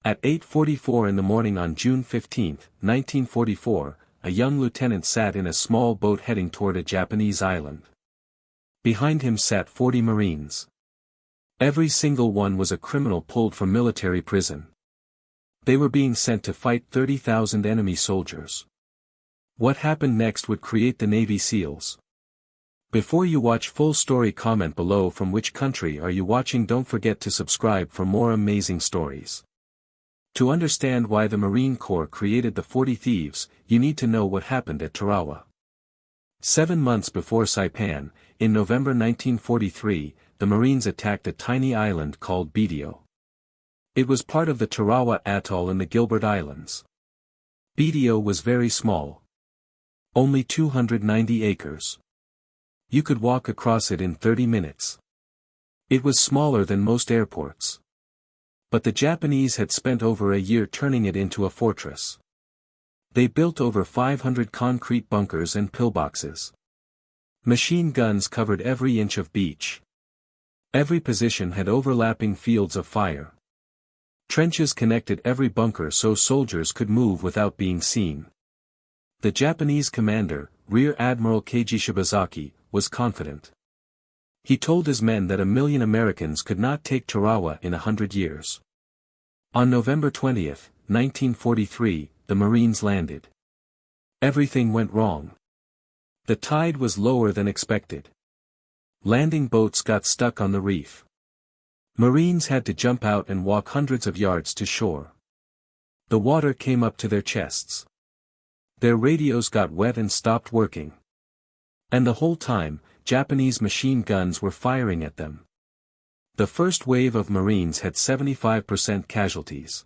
At 8:44 in the morning on June 15, 1944, a young lieutenant sat in a small boat heading toward a Japanese island. Behind him sat 40 Marines. Every single one was a criminal pulled from military prison. They were being sent to fight 30,000 enemy soldiers. What happened next would create the Navy SEALs. Before you watch full story, comment below from which country are you watching. Don't forget to subscribe for more amazing stories. To understand why the Marine Corps created the 40 Thieves, you need to know what happened at Tarawa. 7 months before Saipan, in November 1943, the Marines attacked a tiny island called Bideo. It was part of the Tarawa Atoll in the Gilbert Islands. Bideo was very small. Only 290 acres. You could walk across it in 30 minutes. It was smaller than most airports. But the Japanese had spent over a year turning it into a fortress. They built over 500 concrete bunkers and pillboxes. Machine guns covered every inch of beach. Every position had overlapping fields of fire. Trenches connected every bunker so soldiers could move without being seen. The Japanese commander, Rear Admiral Keiji Shibazaki, was confident. He told his men that 1 million Americans could not take Tarawa in 100 years. On November 20, 1943, the Marines landed. Everything went wrong. The tide was lower than expected. Landing boats got stuck on the reef. Marines had to jump out and walk hundreds of yards to shore. The water came up to their chests. Their radios got wet and stopped working. And the whole time, Japanese machine guns were firing at them. The first wave of Marines had 75% casualties.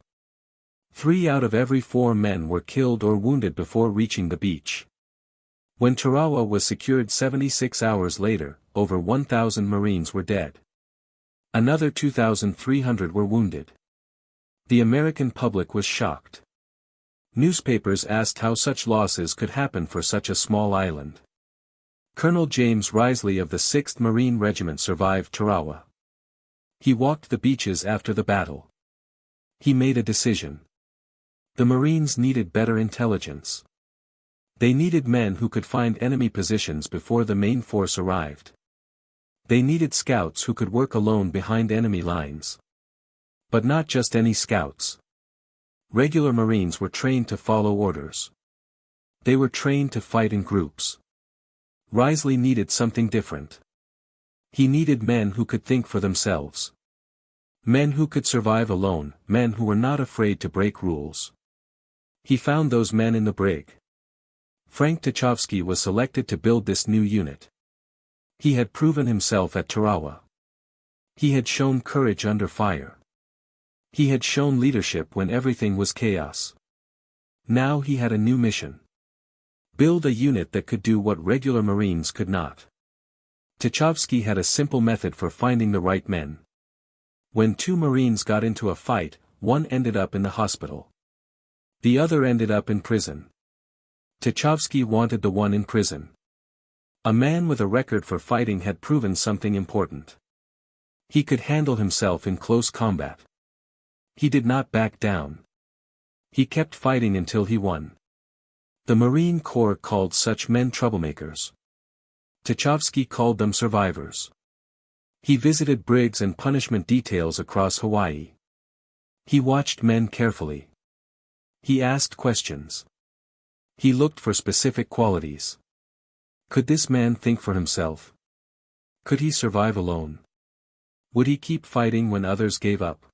3 out of every 4 men were killed or wounded before reaching the beach. When Tarawa was secured 76 hours later, over 1,000 Marines were dead. Another 2,300 were wounded. The American public was shocked. Newspapers asked how such losses could happen for such a small island. Colonel James Risley of the 6th Marine Regiment survived Tarawa. He walked the beaches after the battle. He made a decision. The Marines needed better intelligence. They needed men who could find enemy positions before the main force arrived. They needed scouts who could work alone behind enemy lines. But not just any scouts. Regular Marines were trained to follow orders. They were trained to fight in groups. Risley needed something different. He needed men who could think for themselves. Men who could survive alone, men who were not afraid to break rules. He found those men in the brig. Frank Tuchovsky was selected to build this new unit. He had proven himself at Tarawa. He had shown courage under fire. He had shown leadership when everything was chaos. Now he had a new mission. Build a unit that could do what regular Marines could not. Tuchovsky had a simple method for finding the right men. When 2 Marines got into a fight, one ended up in the hospital. The other ended up in prison. Tuchovsky wanted the one in prison. A man with a record for fighting had proven something important. He could handle himself in close combat. He did not back down. He kept fighting until he won. The Marine Corps called such men troublemakers. Tuchovsky called them survivors. He visited brigs and punishment details across Hawaii. He watched men carefully. He asked questions. He looked for specific qualities. Could this man think for himself? Could he survive alone? Would he keep fighting when others gave up?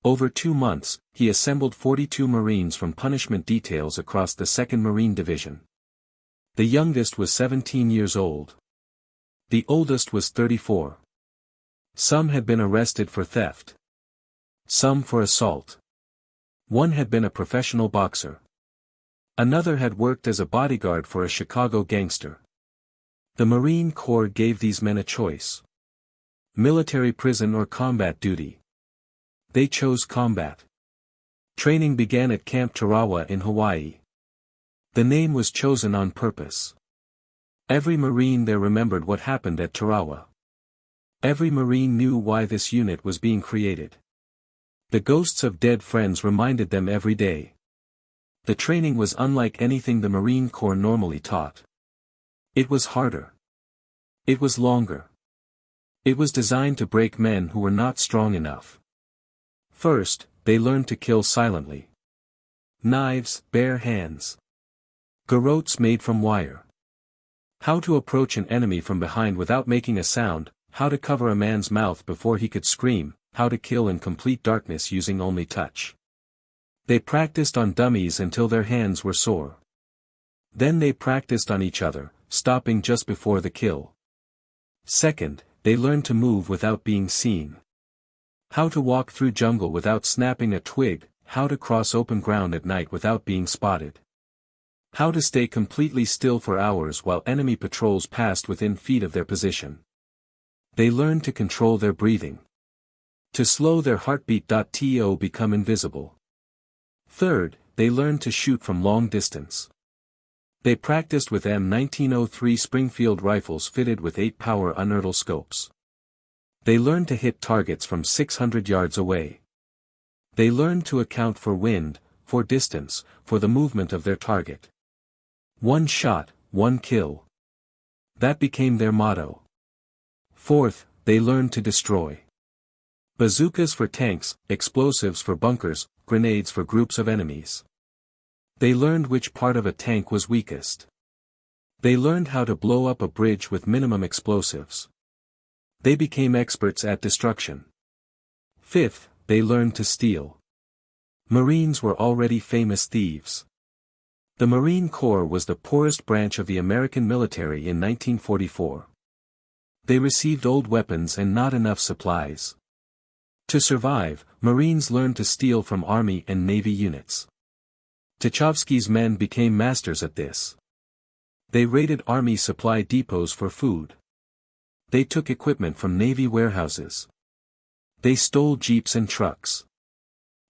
Over 2 months, he assembled 42 Marines from punishment details across the 2nd Marine Division. The youngest was 17 years old. The oldest was 34. Some had been arrested for theft. Some for assault. One had been a professional boxer. Another had worked as a bodyguard for a Chicago gangster. The Marine Corps gave these men a choice. Military prison or combat duty. They chose combat. Training began at Camp Tarawa in Hawaii. The name was chosen on purpose. Every Marine there remembered what happened at Tarawa. Every Marine knew why this unit was being created. The ghosts of dead friends reminded them every day. The training was unlike anything the Marine Corps normally taught. It was harder. It was longer. It was designed to break men who were not strong enough. First, they learned to kill silently. Knives, bare hands. Garrotes made from wire. How to approach an enemy from behind without making a sound, how to cover a man's mouth before he could scream, how to kill in complete darkness using only touch. They practiced on dummies until their hands were sore. Then they practiced on each other, stopping just before the kill. Second, they learned to move without being seen. How to walk through jungle without snapping a twig, how to cross open ground at night without being spotted. How to stay completely still for hours while enemy patrols passed within feet of their position. They learned to control their breathing. To slow their heartbeat. To become invisible. Third, they learned to shoot from long distance. They practiced with M1903 Springfield rifles fitted with 8-power unertl scopes. They learned to hit targets from 600 yards away. They learned to account for wind, for distance, for the movement of their target. One shot, one kill. That became their motto. Fourth, they learned to destroy. Bazookas for tanks, explosives for bunkers, grenades for groups of enemies. They learned which part of a tank was weakest. They learned how to blow up a bridge with minimum explosives. They became experts at destruction. Fifth, they learned to steal. Marines were already famous thieves. The Marine Corps was the poorest branch of the American military in 1944. They received old weapons and not enough supplies. To survive, Marines learned to steal from Army and Navy units. Tucholsky's men became masters at this. They raided Army supply depots for food. They took equipment from Navy warehouses. They stole jeeps and trucks.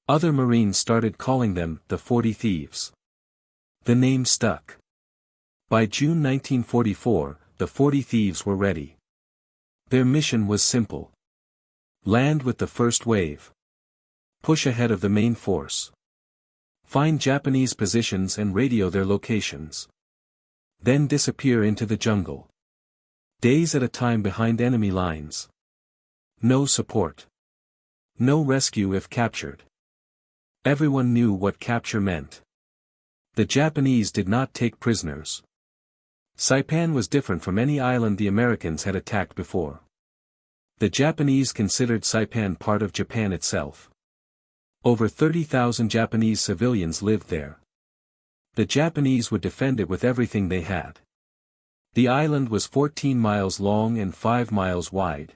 Other Marines started calling them the 40 Thieves. The name stuck. By June 1944, the 40 Thieves were ready. Their mission was simple. Land with the first wave. Push ahead of the main force. Find Japanese positions and radio their locations. Then disappear into the jungle. Days at a time behind enemy lines. No support. No rescue if captured. Everyone knew what capture meant. The Japanese did not take prisoners. Saipan was different from any island the Americans had attacked before. The Japanese considered Saipan part of Japan itself. Over 30,000 Japanese civilians lived there. The Japanese would defend it with everything they had. The island was 14 miles long and 5 miles wide.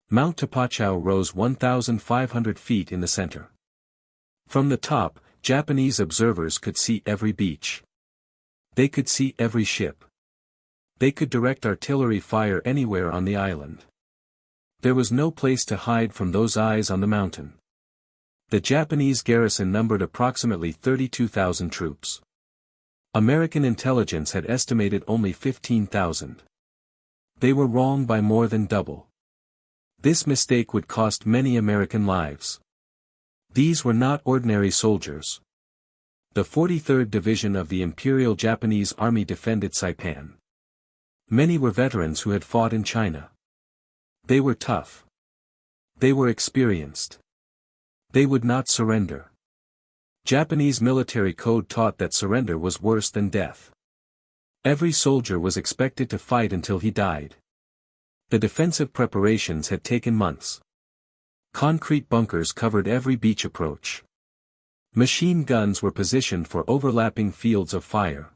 Mount Tapachau rose 1,500 feet in the center. From the top, Japanese observers could see every beach. They could see every ship. They could direct artillery fire anywhere on the island. There was no place to hide from those eyes on the mountain. The Japanese garrison numbered approximately 32,000 troops. American intelligence had estimated only 15,000. They were wrong by more than double. This mistake would cost many American lives. These were not ordinary soldiers. The 43rd Division of the Imperial Japanese Army defended Saipan. Many were veterans who had fought in China. They were tough. They were experienced. They would not surrender. Japanese military code taught that surrender was worse than death. Every soldier was expected to fight until he died. The defensive preparations had taken months. Concrete bunkers covered every beach approach. Machine guns were positioned for overlapping fields of fire.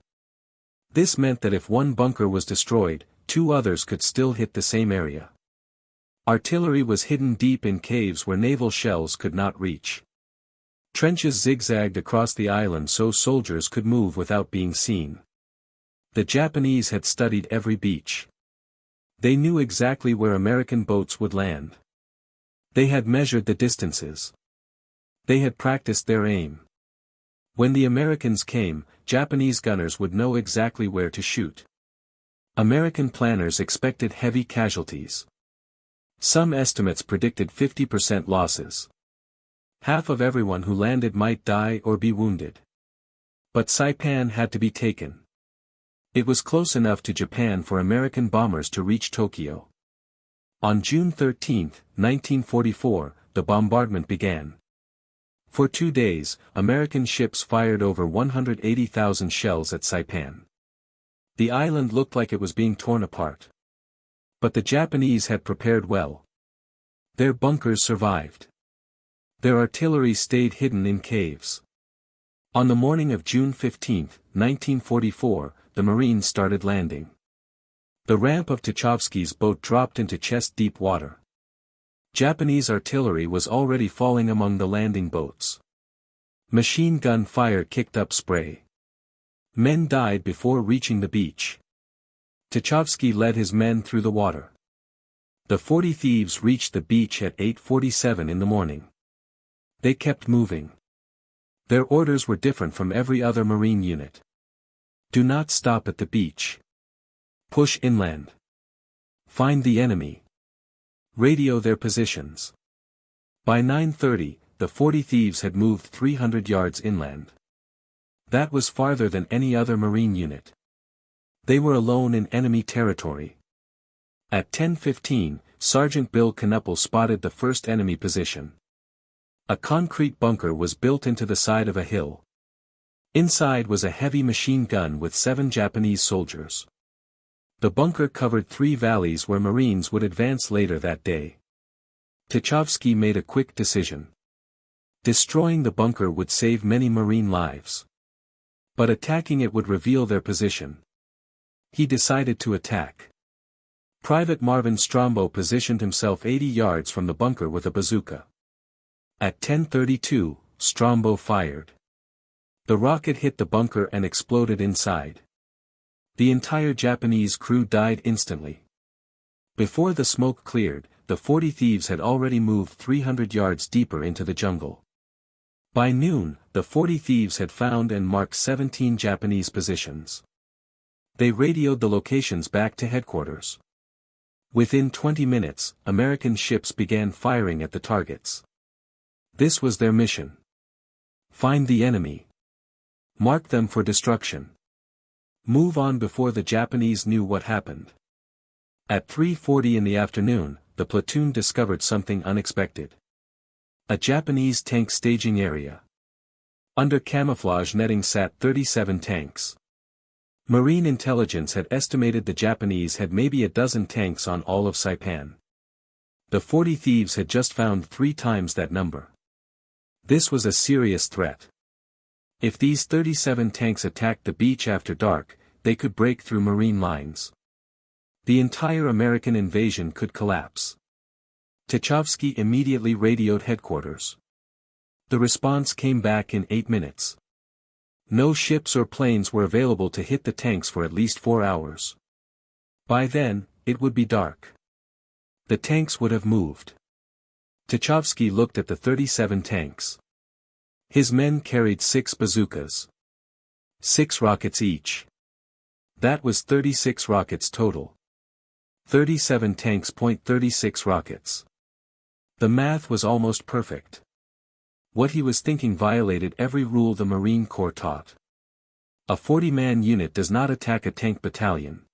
This meant that if one bunker was destroyed, 2 others could still hit the same area. Artillery was hidden deep in caves where naval shells could not reach. Trenches zigzagged across the island so soldiers could move without being seen. The Japanese had studied every beach. They knew exactly where American boats would land. They had measured the distances. They had practiced their aim. When the Americans came, Japanese gunners would know exactly where to shoot. American planners expected heavy casualties. Some estimates predicted 50% losses. Half of everyone who landed might die or be wounded. But Saipan had to be taken. It was close enough to Japan for American bombers to reach Tokyo. On June 13, 1944, the bombardment began. For 2 days, American ships fired over 180,000 shells at Saipan. The island looked like it was being torn apart. But the Japanese had prepared well. Their bunkers survived. Their artillery stayed hidden in caves. On the morning of June 15, 1944, the Marines started landing. The ramp of Tucholsky's boat dropped into chest-deep water. Japanese artillery was already falling among the landing boats. Machine gun fire kicked up spray. Men died before reaching the beach. Tucholsky led his men through the water. The 40 thieves reached the beach at 8:47 in the morning. They kept moving. Their orders were different from every other Marine unit. Do not stop at the beach. Push inland. Find the enemy. Radio their positions. By 9:30, the 40 thieves had moved 300 yards inland. That was farther than any other Marine unit. They were alone in enemy territory. At 10:15, Sergeant Bill Knuppel spotted the first enemy position. A concrete bunker was built into the side of a hill. Inside was a heavy machine gun with 7 Japanese soldiers. The bunker covered 3 valleys where Marines would advance later that day. Tucholsky made a quick decision. Destroying the bunker would save many Marine lives. But attacking it would reveal their position. He decided to attack. Private Marvin Strombo positioned himself 80 yards from the bunker with a bazooka. At 10:32, Strombo fired. The rocket hit the bunker and exploded inside. The entire Japanese crew died instantly. Before the smoke cleared, the 40 thieves had already moved 300 yards deeper into the jungle. By noon, the 40 thieves had found and marked 17 Japanese positions. They radioed the locations back to headquarters. Within 20 minutes, American ships began firing at the targets. This was their mission. Find the enemy. Mark them for destruction. Move on before the Japanese knew what happened. At 3:40 in the afternoon, the platoon discovered something unexpected. A Japanese tank staging area. Under camouflage netting sat 37 tanks. Marine intelligence had estimated the Japanese had maybe a dozen tanks on all of Saipan. The 40 thieves had just found 3 times that number. This was a serious threat. If these 37 tanks attacked the beach after dark, they could break through Marine lines. The entire American invasion could collapse. Tucholsky immediately radioed headquarters. The response came back in 8 minutes. No ships or planes were available to hit the tanks for at least 4 hours. By then, it would be dark. The tanks would have moved. Tucholsky looked at the 37 tanks. His men carried 6 bazookas. 6 rockets each. That was 36 rockets total. 37 tanks point 36 rockets. The math was almost perfect. What he was thinking violated every rule the Marine Corps taught. A 40-man unit does not attack a tank battalion.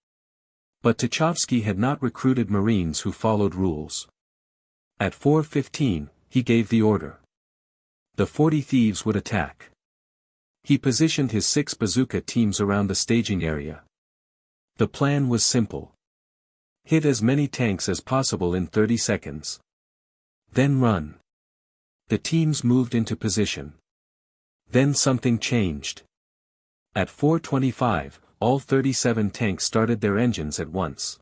But Tucholsky had not recruited Marines who followed rules. At 4:15, he gave the order. The 40 thieves would attack. He positioned his 6 bazooka teams around the staging area. The plan was simple. Hit as many tanks as possible in 30 seconds. Then run. The teams moved into position. Then something changed. At 4:25, all 37 tanks started their engines at once.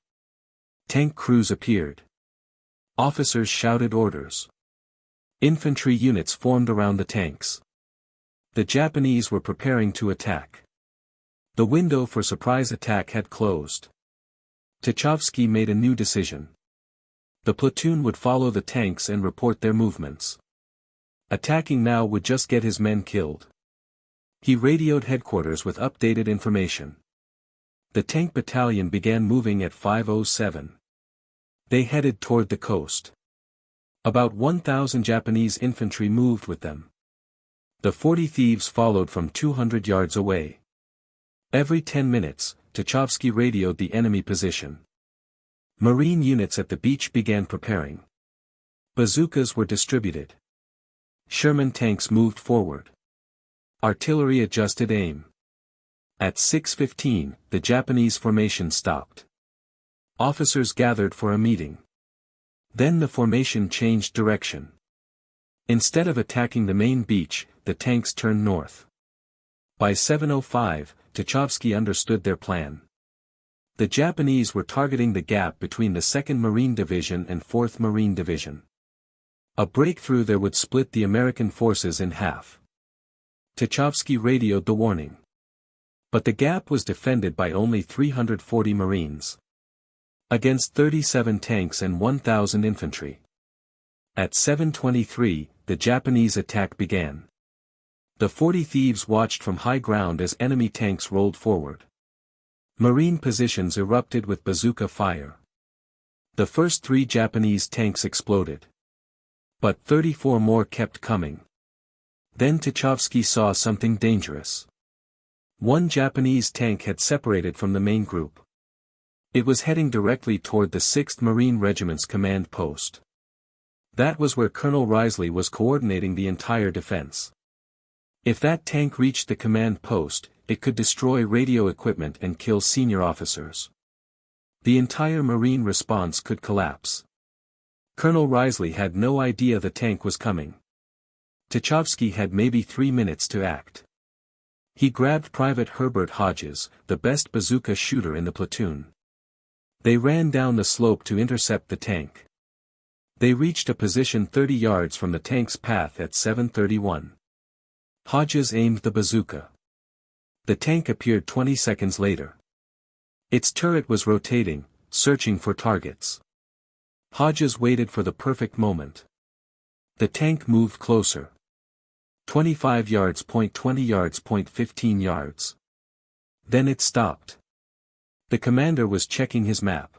Tank crews appeared. Officers shouted orders. Infantry units formed around the tanks. The Japanese were preparing to attack. The window for surprise attack had closed. Tucholsky made a new decision. The platoon would follow the tanks and report their movements. Attacking now would just get his men killed. He radioed headquarters with updated information. The tank battalion began moving at 5:07. They headed toward the coast. About 1,000 Japanese infantry moved with them. The 40 thieves followed from 200 yards away. Every 10 minutes, Tucholsky radioed the enemy position. Marine units at the beach began preparing. Bazookas were distributed. Sherman tanks moved forward. Artillery adjusted aim. At 6:15, the Japanese formation stopped. Officers gathered for a meeting. Then the formation changed direction. Instead of attacking the main beach, the tanks turned north. By 7:05, Tucholsky understood their plan. The Japanese were targeting the gap between the 2nd Marine Division and 4th Marine Division. A breakthrough there would split the American forces in half. Tucholsky radioed the warning. But the gap was defended by only 340 Marines. Against 37 tanks and 1,000 infantry. At 7:23, the Japanese attack began. The 40 thieves watched from high ground as enemy tanks rolled forward. Marine positions erupted with bazooka fire. The first 3 Japanese tanks exploded. But 34 more kept coming. Then Tucholsky saw something dangerous. One Japanese tank had separated from the main group. It was heading directly toward the 6th Marine Regiment's command post. That was where Colonel Risley was coordinating the entire defense. If that tank reached the command post, it could destroy radio equipment and kill senior officers. The entire Marine response could collapse. Colonel Risley had no idea the tank was coming. Tucholsky had maybe 3 minutes to act. He grabbed Private Herbert Hodges, the best bazooka shooter in the platoon. They ran down the slope to intercept the tank. They reached a position 30 yards from the tank's path at 7:31. Hodges aimed the bazooka. The tank appeared 20 seconds later. Its turret was rotating, searching for targets. Hodges waited for the perfect moment. The tank moved closer. 25 yards, 20 yards, 15 yards. Then it stopped. The commander was checking his map.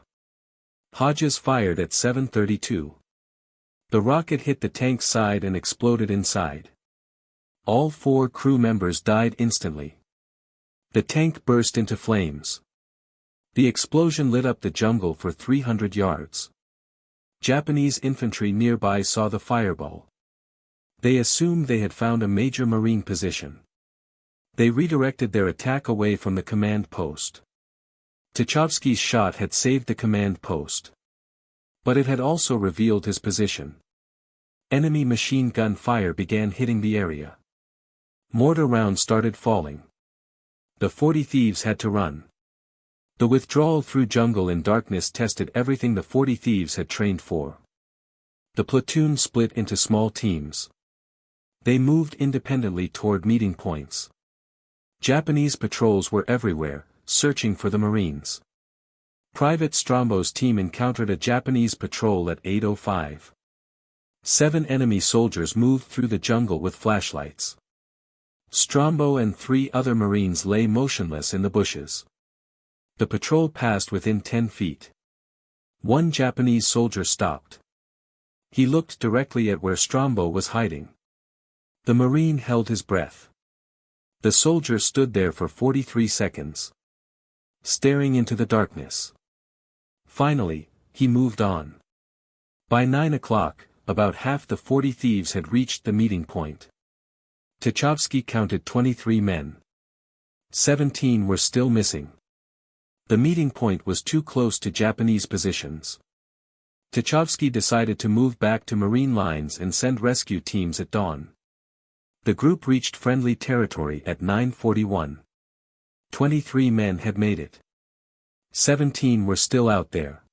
Hodges fired at 7:32. The rocket hit the tank's side and exploded inside. All 4 crew members died instantly. The tank burst into flames. The explosion lit up the jungle for 300 yards. Japanese infantry nearby saw the fireball. They assumed they had found a major Marine position. They redirected their attack away from the command post. Tucholsky's shot had saved the command post. But it had also revealed his position. Enemy machine gun fire began hitting the area. Mortar rounds started falling. The 40 thieves had to run. The withdrawal through jungle in darkness tested everything the 40 thieves had trained for. The platoon split into small teams. They moved independently toward meeting points. Japanese patrols were everywhere, searching for the Marines. Private Strombo's team encountered a Japanese patrol at 8:05. 7 enemy soldiers moved through the jungle with flashlights. Strombo and 3 other Marines lay motionless in the bushes. The patrol passed within 10 feet. One Japanese soldier stopped. He looked directly at where Strombo was hiding. The Marine held his breath. The soldier stood there for 43 seconds. Staring into the darkness. Finally, he moved on. By 9 o'clock, about half the 40 thieves had reached the meeting point. Tucholsky counted 23 men. 17 were still missing. The meeting point was too close to Japanese positions. Tucholsky decided to move back to Marine lines and send rescue teams at dawn. The group reached friendly territory at 9:41. 23 men had made it. 17 were still out there.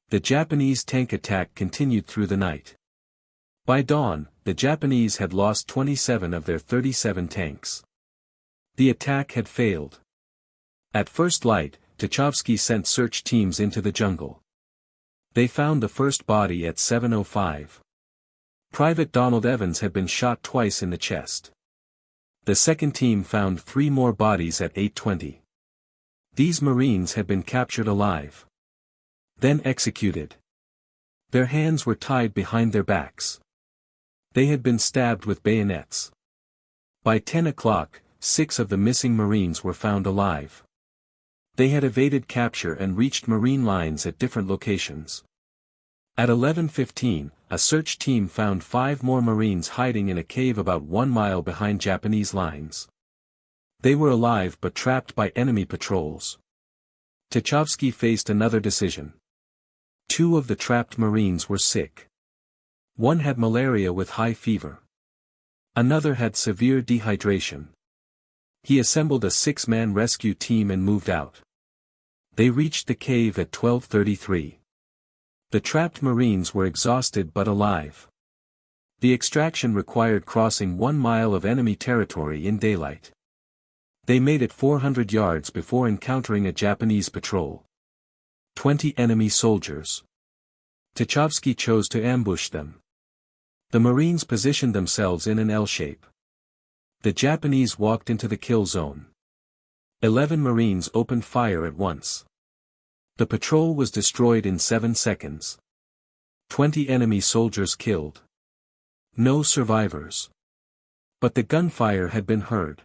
The Japanese tank attack continued through the night. By dawn, the Japanese had lost 27 of their 37 tanks. The attack had failed. At first light, Tucholsky sent search teams into the jungle. They found the first body at 7:05. Private Donald Evans had been shot twice in the chest. The second team found 3 more bodies at 8:20. These Marines had been captured alive. Then executed. Their hands were tied behind their backs. They had been stabbed with bayonets. By 10 o'clock, 6 of the missing Marines were found alive. They had evaded capture and reached Marine lines at different locations. At 11:15, a search team found 5 more Marines hiding in a cave about 1 mile behind Japanese lines. They were alive but trapped by enemy patrols. Tucholsky faced another decision. 2 of the trapped Marines were sick. One had malaria with high fever. Another had severe dehydration. He assembled a 6-man rescue team and moved out. They reached the cave at 12:33. The trapped Marines were exhausted but alive. The extraction required crossing 1 mile of enemy territory in daylight. They made it 400 yards before encountering a Japanese patrol. 20 enemy soldiers. Tucholsky chose to ambush them. The Marines positioned themselves in an L shape. The Japanese walked into the kill zone. 11 Marines opened fire at once. The patrol was destroyed in 7 seconds. 20 enemy soldiers killed. No survivors. But the gunfire had been heard.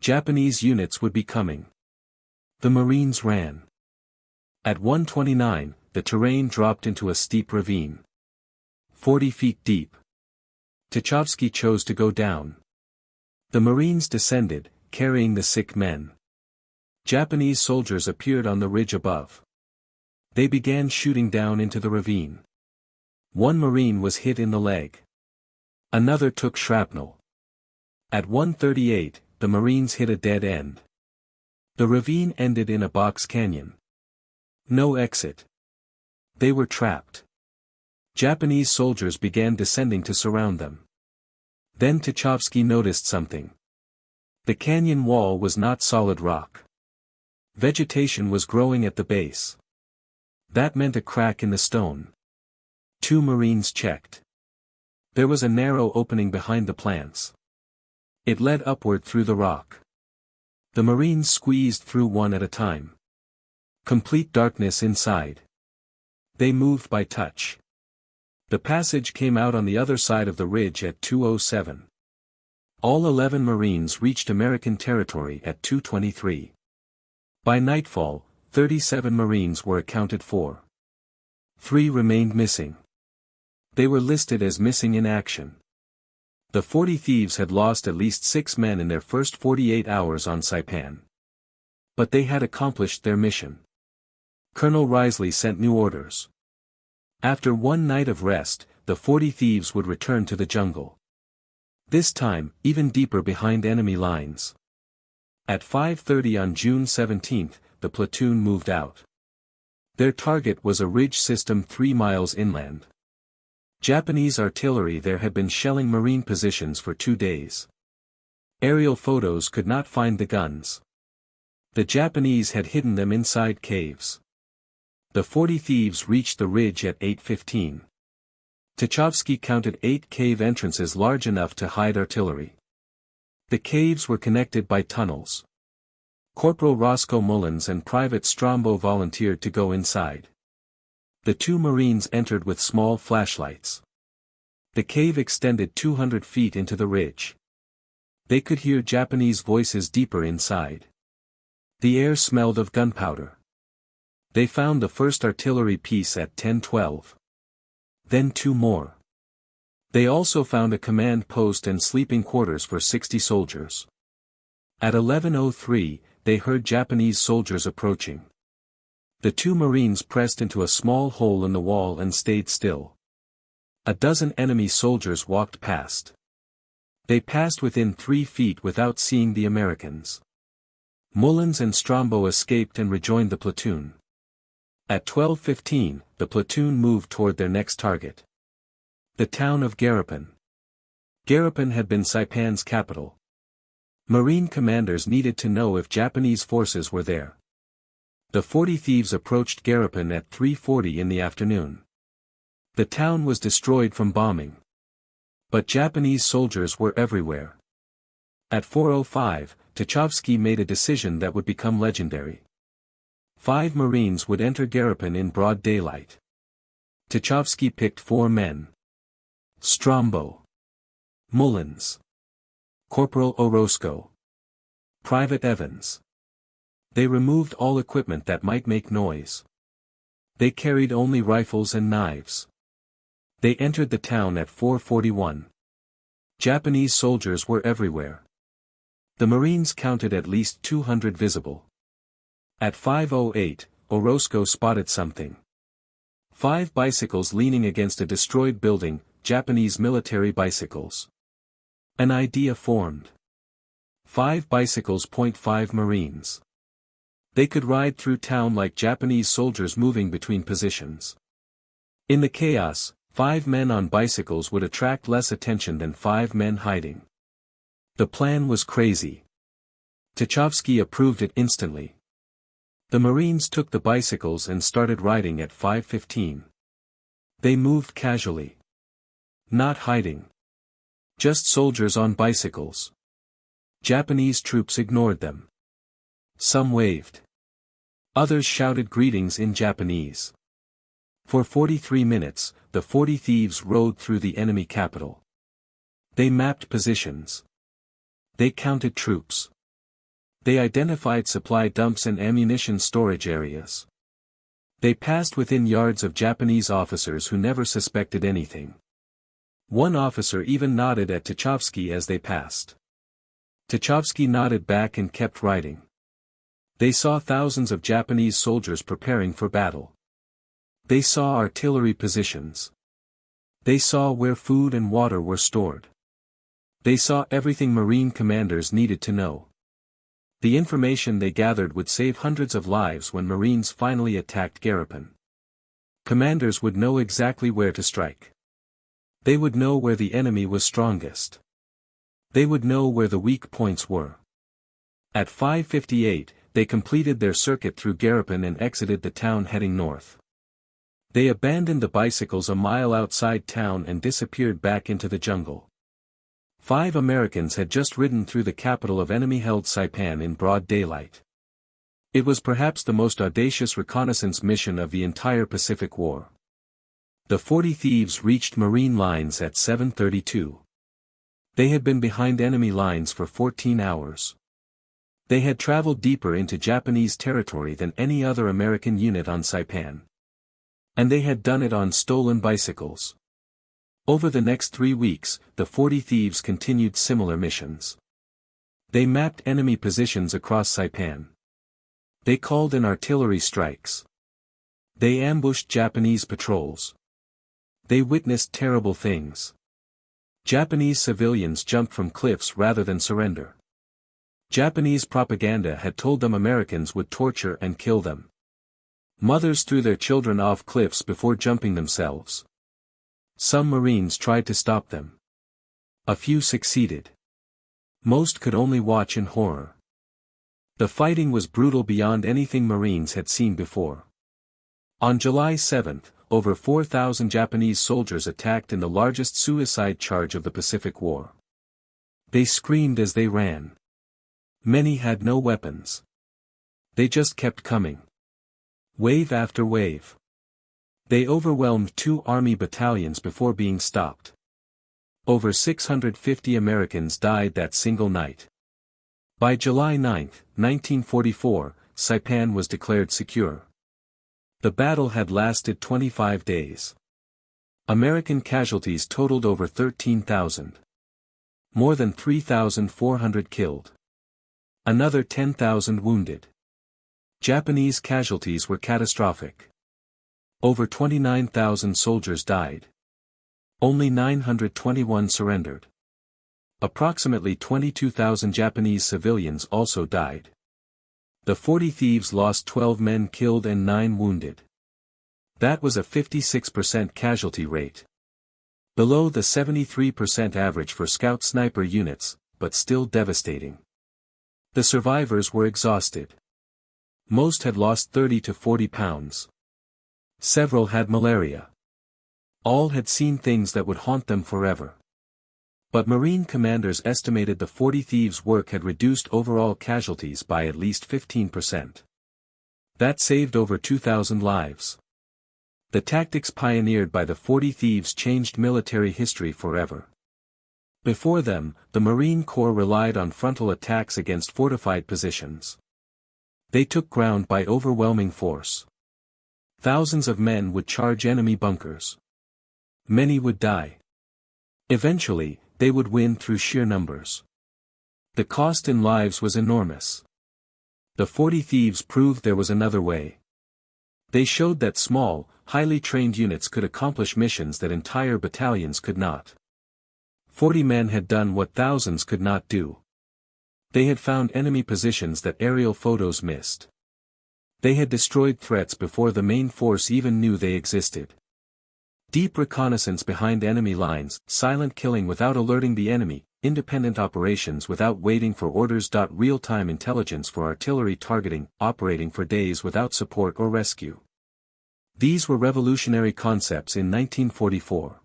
Japanese units would be coming. The Marines ran. At 1:29, the terrain dropped into a steep ravine. 40 feet deep. Tucholsky chose to go down. The Marines descended, carrying the sick men. Japanese soldiers appeared on the ridge above. They began shooting down into the ravine. 1 Marine was hit in the leg. Another took shrapnel. At 1:38, the Marines hit a dead end. The ravine ended in a box canyon. No exit. They were trapped. Japanese soldiers began descending to surround them. Then Tucholsky noticed something. The canyon wall was not solid rock. Vegetation was growing at the base. That meant a crack in the stone. 2 Marines checked. There was a narrow opening behind the plants. It led upward through the rock. The Marines squeezed through one at a time. Complete darkness inside. They moved by touch. The passage came out on the other side of the ridge at 2:07. All 11 Marines reached American territory at 2:23. By nightfall, 37 Marines were accounted for. 3 remained missing. They were listed as missing in action. The 40 thieves had lost at least 6 men in their first 48 hours on Saipan. But they had accomplished their mission. Colonel Risley sent new orders. After 1 night of rest, the 40 thieves would return to the jungle. This time, even deeper behind enemy lines. At 5:30 on June 17, the platoon moved out. Their target was a ridge system 3 miles inland. Japanese artillery there had been shelling Marine positions for 2 days. Aerial photos could not find the guns. The Japanese had hidden them inside caves. The 40 thieves reached the ridge at 8:15. Tucholsky counted 8 cave entrances large enough to hide artillery. The caves were connected by tunnels. Corporal Roscoe Mullins and Private Strombo volunteered to go inside. The 2 Marines entered with small flashlights. The cave extended 200 feet into the ridge. They could hear Japanese voices deeper inside. The air smelled of gunpowder. They found the first artillery piece at 10:12. Then 2 more. They also found a command post and sleeping quarters for 60 soldiers. At 11:03, they heard Japanese soldiers approaching. The 2 Marines pressed into a small hole in the wall and stayed still. A dozen enemy soldiers walked past. They passed within 3 feet without seeing the Americans. Mullins and Strombo escaped and rejoined the platoon. At 12:15, the platoon moved toward their next target. The town of Garapan. Garapan had been Saipan's capital. Marine commanders needed to know if Japanese forces were there. The 40 thieves approached Garapan at 3:40 in the afternoon. The town was destroyed from bombing. But Japanese soldiers were everywhere. At 4:05, Tucholsky made a decision that would become legendary. 5 Marines would enter Garapan in broad daylight. Tchaikovsky picked 4 men. Strombo, Mullins, Corporal Orozco, Private Evans. They removed all equipment that might make noise. They carried only rifles and knives. They entered the town at 4:41. Japanese soldiers were everywhere. The Marines counted at least 200 visible. At 5:08, Orozco spotted something. 5 bicycles leaning against a destroyed building, Japanese military bicycles. An idea formed. 5 bicycles. 5 Marines. They could ride through town like Japanese soldiers moving between positions. In the chaos, 5 men on bicycles would attract less attention than 5 men hiding. The plan was crazy. Tchaikovsky approved it instantly. The Marines took the bicycles and started riding at 5:15. They moved casually. Not hiding. Just soldiers on bicycles. Japanese troops ignored them. Some waved. Others shouted greetings in Japanese. For 43 minutes, the 40 thieves rode through the enemy capital. They mapped positions. They counted troops. They identified supply dumps and ammunition storage areas. They passed within yards of Japanese officers who never suspected anything. One officer even nodded at Tchaikovsky as they passed. Tchaikovsky nodded back and kept riding. They saw thousands of Japanese soldiers preparing for battle. They saw artillery positions. They saw where food and water were stored. They saw everything Marine commanders needed to know. The information they gathered would save hundreds of lives when Marines finally attacked Garipan. Commanders would know exactly where to strike. They would know where the enemy was strongest. They would know where the weak points were. At 5:58, they completed their circuit through Garipan and exited the town heading north. They abandoned the bicycles a mile outside town and disappeared back into the jungle. 5 Americans had just ridden through the capital of enemy-held Saipan in broad daylight. It was perhaps the most audacious reconnaissance mission of the entire Pacific War. The 40 thieves reached Marine lines at 7:32. They had been behind enemy lines for 14 hours. They had traveled deeper into Japanese territory than any other American unit on Saipan. And they had done it on stolen bicycles. Over the next 3 weeks, the 40 thieves continued similar missions. They mapped enemy positions across Saipan. They called in artillery strikes. They ambushed Japanese patrols. They witnessed terrible things. Japanese civilians jumped from cliffs rather than surrender. Japanese propaganda had told them Americans would torture and kill them. Mothers threw their children off cliffs before jumping themselves. Some Marines tried to stop them. A few succeeded. Most could only watch in horror. The fighting was brutal beyond anything Marines had seen before. On July 7, over 4,000 Japanese soldiers attacked in the largest suicide charge of the Pacific War. They screamed as they ran. Many had no weapons. They just kept coming. Wave after wave. They overwhelmed 2 army battalions before being stopped. Over 650 Americans died that single night. By July 9, 1944, Saipan was declared secure. The battle had lasted 25 days. American casualties totaled over 13,000. More than 3,400 killed. Another 10,000 wounded. Japanese casualties were catastrophic. Over 29,000 soldiers died. Only 921 surrendered. Approximately 22,000 Japanese civilians also died. The 40 thieves lost 12 men killed and 9 wounded. That was a 56% casualty rate. Below the 73% average for scout sniper units, but still devastating. The survivors were exhausted. Most had lost 30 to 40 pounds. Several had malaria. All had seen things that would haunt them forever. But Marine commanders estimated the 40 thieves' work had reduced overall casualties by at least 15%. That saved over 2,000 lives. The tactics pioneered by the 40 Thieves changed military history forever. Before them, the Marine Corps relied on frontal attacks against fortified positions. They took ground by overwhelming force. Thousands of men would charge enemy bunkers. Many would die. Eventually, they would win through sheer numbers. The cost in lives was enormous. The 40 Thieves proved there was another way. They showed that small, highly trained units could accomplish missions that entire battalions could not. 40 men had done what thousands could not do. They had found enemy positions that aerial photos missed. They had destroyed threats before the main force even knew they existed. Deep reconnaissance behind enemy lines, silent killing without alerting the enemy, independent operations without waiting for orders. Real-time intelligence for artillery targeting, operating for days without support or rescue. These were revolutionary concepts in 1944.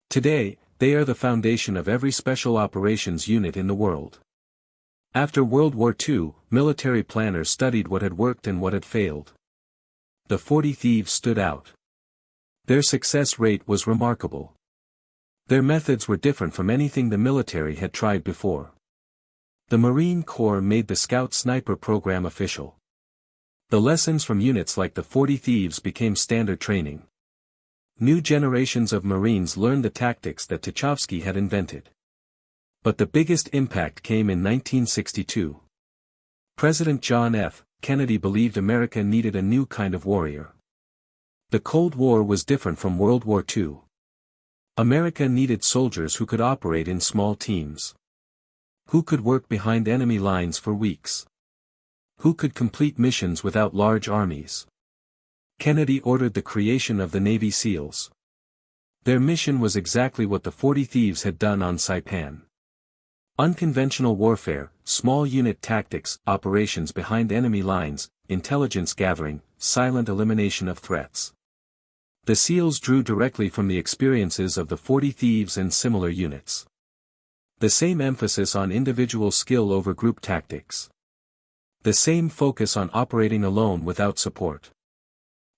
Today, they are the foundation of every special operations unit in the world. After World War II, military planners studied what had worked and what had failed. The 40 Thieves stood out. Their success rate was remarkable. Their methods were different from anything the military had tried before. The Marine Corps made the Scout Sniper program official. The lessons from units like the 40 Thieves became standard training. New generations of Marines learned the tactics that Tucholsky had invented. But the biggest impact came in 1962. President John F. Kennedy believed America needed a new kind of warrior. The Cold War was different from World War II. America needed soldiers who could operate in small teams. Who could work behind enemy lines for weeks. Who could complete missions without large armies. Kennedy ordered the creation of the Navy SEALs. Their mission was exactly what the 40 Thieves had done on Saipan. Unconventional warfare, small unit tactics, operations behind enemy lines, intelligence gathering, silent elimination of threats. The SEALs drew directly from the experiences of the 40 Thieves and similar units. The same emphasis on individual skill over group tactics. The same focus on operating alone without support.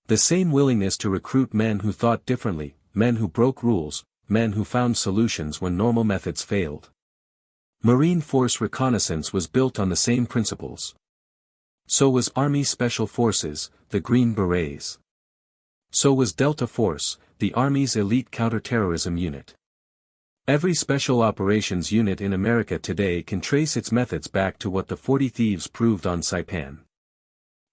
The same willingness to recruit men who thought differently, men who broke rules, men who found solutions when normal methods failed. Marine Force reconnaissance was built on the same principles. So was Army Special Forces, the Green Berets. So was Delta Force, the Army's elite counterterrorism unit. Every special operations unit in America today can trace its methods back to what the 40 Thieves proved on Saipan.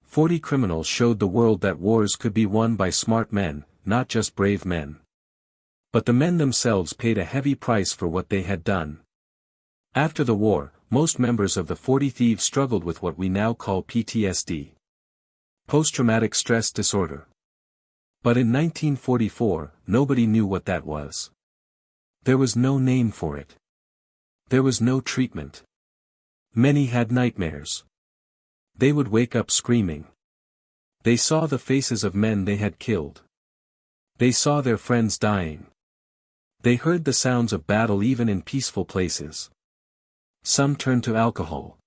40 criminals showed the world that wars could be won by smart men, not just brave men. But the men themselves paid a heavy price for what they had done. After the war, most members of the 40 Thieves struggled with what we now call PTSD. Post-traumatic stress disorder. But in 1944, nobody knew what that was. There was no name for it. There was no treatment. Many had nightmares. They would wake up screaming. They saw the faces of men they had killed. They saw their friends dying. They heard the sounds of battle even in peaceful places. Some turned to alcohol.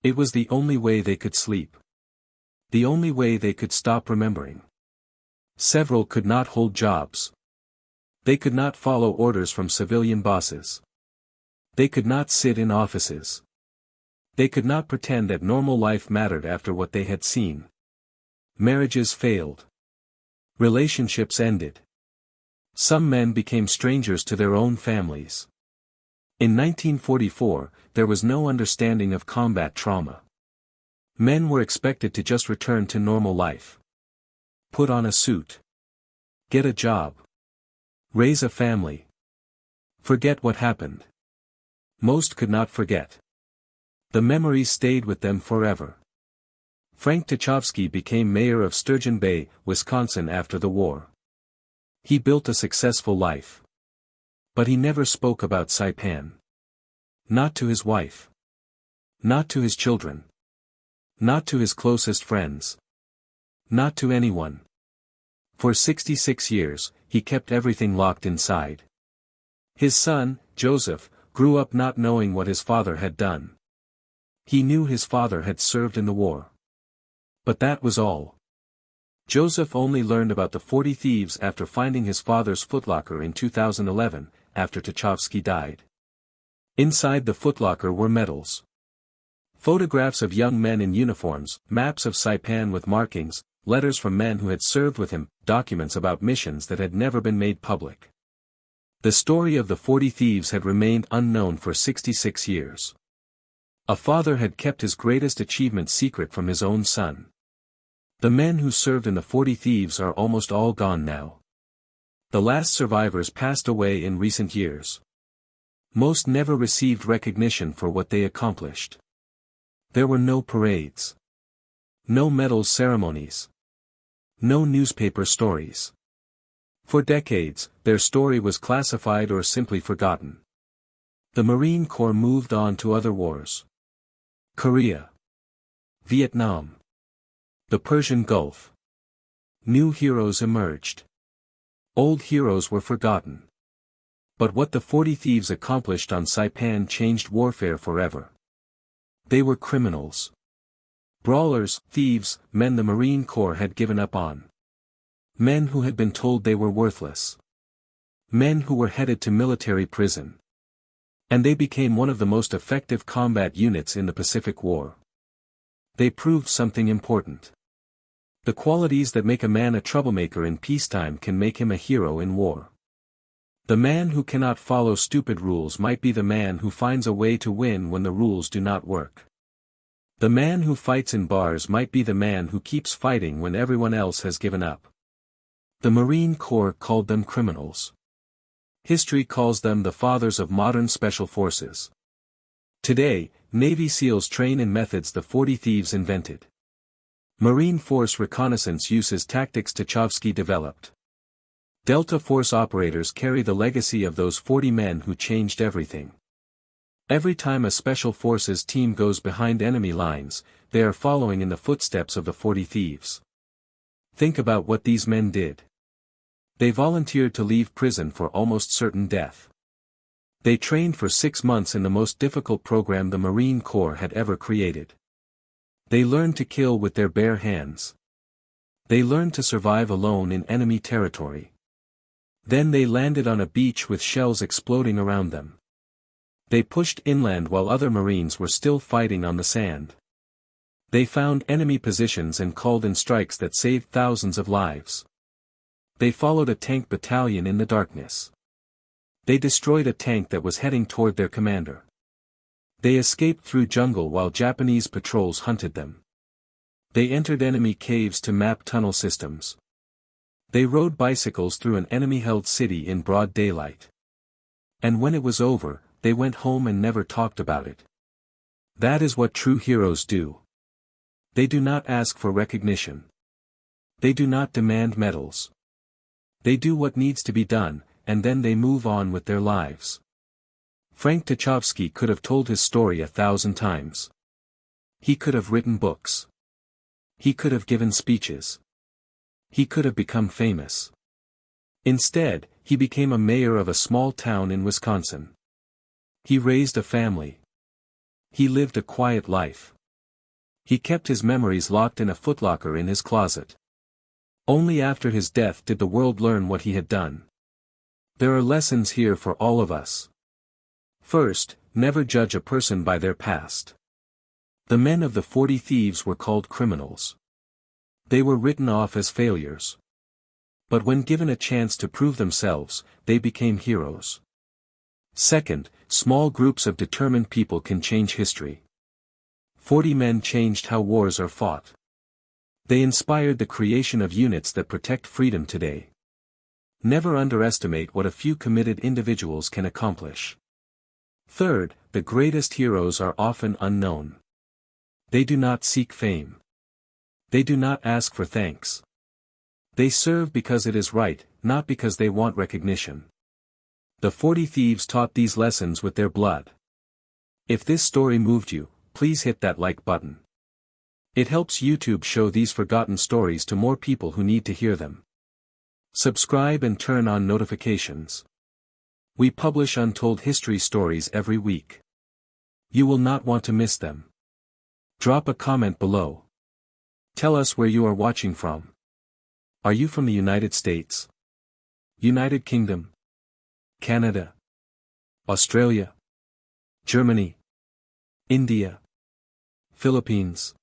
It was the only way they could sleep. The only way they could stop remembering. Several could not hold jobs. They could not follow orders from civilian bosses. They could not sit in offices. They could not pretend that normal life mattered after what they had seen. Marriages failed. Relationships ended. Some men became strangers to their own families. In 1944, there was no understanding of combat trauma. Men were expected to just return to normal life. Put on a suit. Get a job. Raise a family. Forget what happened. Most could not forget. The memories stayed with them forever. Frank Tucholsky became mayor of Sturgeon Bay, Wisconsin after the war. He built a successful life. But he never spoke about Saipan. Not to his wife. Not to his children. Not to his closest friends. Not to anyone. For 66 years, he kept everything locked inside. His son, Joseph, grew up not knowing what his father had done. He knew his father had served in the war. But that was all. Joseph only learned about the 40 thieves after finding his father's footlocker in 2011, after Tchaikovsky died. Inside the footlocker were medals. Photographs of young men in uniforms, maps of Saipan with markings, letters from men who had served with him, documents about missions that had never been made public. The story of the 40 thieves had remained unknown for 66 years. A father had kept his greatest achievement secret from his own son. The men who served in the 40 thieves are almost all gone now. The last survivors passed away in recent years. Most never received recognition for what they accomplished. There were no parades. No medals ceremonies. No newspaper stories. For decades, their story was classified or simply forgotten. The Marine Corps moved on to other wars. Korea. Vietnam. The Persian Gulf. New heroes emerged. Old heroes were forgotten. But what the 40 thieves accomplished on Saipan changed warfare forever. They were criminals. Brawlers, thieves, men the Marine Corps had given up on. Men who had been told they were worthless. Men who were headed to military prison. And they became one of the most effective combat units in the Pacific War. They proved something important. The qualities that make a man a troublemaker in peacetime can make him a hero in war. The man who cannot follow stupid rules might be the man who finds a way to win when the rules do not work. The man who fights in bars might be the man who keeps fighting when everyone else has given up. The Marine Corps called them criminals. History calls them the fathers of modern special forces. Today, Navy SEALs train in methods the 40 thieves invented. Marine Force reconnaissance uses tactics Tchaikovsky developed. Delta Force operators carry the legacy of those 40 men who changed everything. Every time a Special Forces team goes behind enemy lines, they are following in the footsteps of the 40 thieves. Think about what these men did. They volunteered to leave prison for almost certain death. They trained for 6 months in the most difficult program the Marine Corps had ever created. They learned to kill with their bare hands. They learned to survive alone in enemy territory. Then they landed on a beach with shells exploding around them. They pushed inland while other Marines were still fighting on the sand. They found enemy positions and called in strikes that saved thousands of lives. They followed a tank battalion in the darkness. They destroyed a tank that was heading toward their commander. They escaped through jungle while Japanese patrols hunted them. They entered enemy caves to map tunnel systems. They rode bicycles through an enemy-held city in broad daylight. And when it was over, they went home and never talked about it. That is what true heroes do. They do not ask for recognition. They do not demand medals. They do what needs to be done, and then they move on with their lives. Frank Tchaikovsky could have told his story 1,000 times. He could have written books. He could have given speeches. He could have become famous. Instead, he became a mayor of a small town in Wisconsin. He raised a family. He lived a quiet life. He kept his memories locked in a footlocker in his closet. Only after his death did the world learn what he had done. There are lessons here for all of us. First, never judge a person by their past. The men of the 40 thieves were called criminals. They were written off as failures. But when given a chance to prove themselves, they became heroes. Second, small groups of determined people can change history. 40 men changed how wars are fought. They inspired the creation of units that protect freedom today. Never underestimate what a few committed individuals can accomplish. Third, the greatest heroes are often unknown. They do not seek fame. They do not ask for thanks. They serve because it is right, not because they want recognition. The 40 thieves taught these lessons with their blood. If this story moved you, please hit that like button. It helps YouTube show these forgotten stories to more people who need to hear them. Subscribe and turn on notifications. We publish untold history stories every week. You will not want to miss them. Drop a comment below. Tell us where you are watching from. Are you from the United States? United Kingdom? Canada? Australia? Germany? India? Philippines?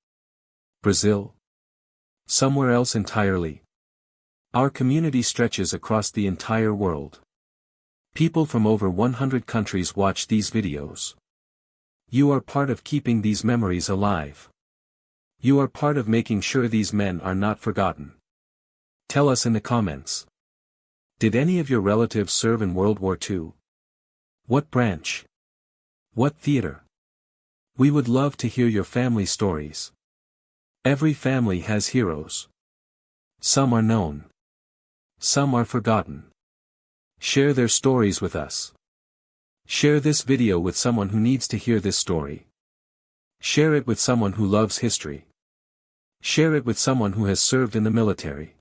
Brazil? Somewhere else entirely? Our community stretches across the entire world. People from over 100 countries watch these videos. You are part of keeping these memories alive. You are part of making sure these men are not forgotten. Tell us in the comments. Did any of your relatives serve in World War II? What branch? What theater? We would love to hear your family stories. Every family has heroes. Some are known. Some are forgotten. Share their stories with us. Share this video with someone who needs to hear this story. Share it with someone who loves history. Share it with someone who has served in the military.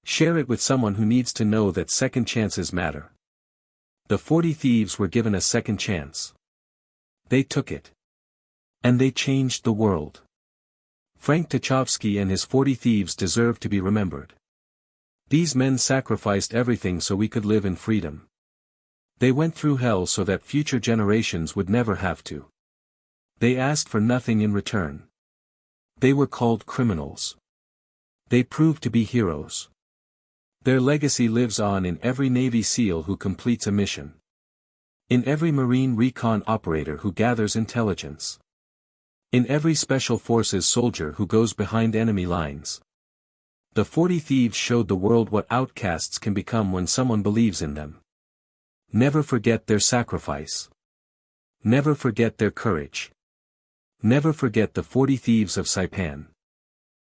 Share it with someone who needs to know that second chances matter. The 40 thieves were given a second chance. They took it. And they changed the world. Frank Tuchovsky and his 40 thieves deserve to be remembered. These men sacrificed everything so we could live in freedom. They went through hell so that future generations would never have to. They asked for nothing in return. They were called criminals. They proved to be heroes. Their legacy lives on in every Navy SEAL who completes a mission. In every Marine recon operator who gathers intelligence. In every Special Forces soldier who goes behind enemy lines. The 40 thieves showed the world what outcasts can become when someone believes in them. Never forget their sacrifice. Never forget their courage. Never forget the 40 thieves of Saipan.